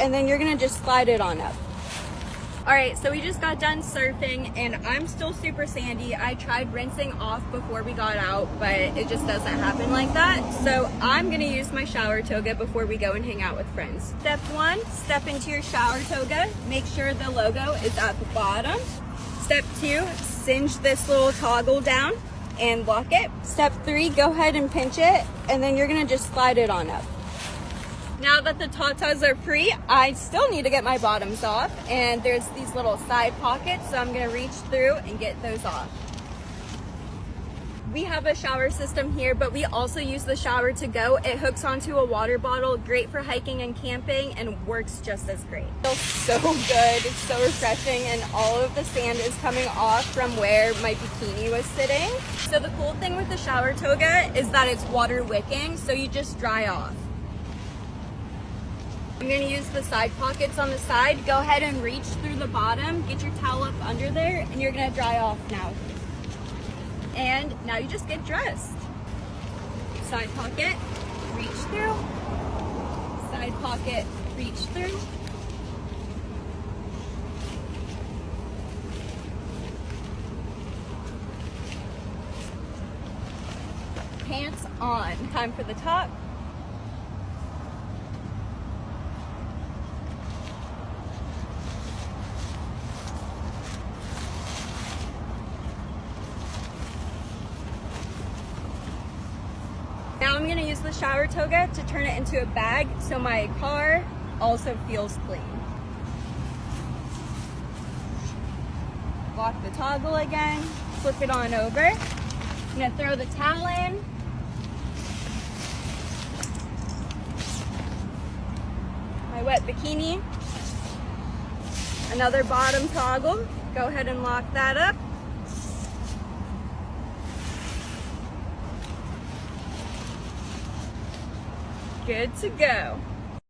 and then you're gonna just slide it on up. All right, so we just got done surfing and I'm still super sandy. I tried rinsing off before we got out, but it just doesn't happen like that. So I'm gonna use my shower toga before we go and hang out with friends. Step 1, step into your shower toga. Make sure the logo is at the bottom. Step 2, singe this little toggle down and lock it. Step 3, go ahead and pinch it, and then you're gonna just slide it on up. Now that the tatas are free, I still need to get my bottoms off, and there's these little side pockets, so I'm gonna reach through and get those off. We have a shower system here, but we also use the Shower to Go. It hooks onto a water bottle, great for hiking and camping, and works just as great. It feels so good, it's so refreshing, and all of the sand is coming off from where my bikini was sitting. So the cool thing with the Shower Toga is that it's water wicking, so you just dry off. I'm gonna use the side pockets on the side. Go ahead and reach through the bottom, get your towel up under there, and you're gonna dry off now. And now you just get dressed. Side pocket, reach through. Side pocket, reach through. Pants on. Time for the top. Now I'm gonna use the shower toga to turn it into a bag so my car also feels clean. Lock the toggle again, flip it on over. I'm gonna throw the towel in. My wet bikini. Another bottom toggle. Go ahead and lock that up. Good to go.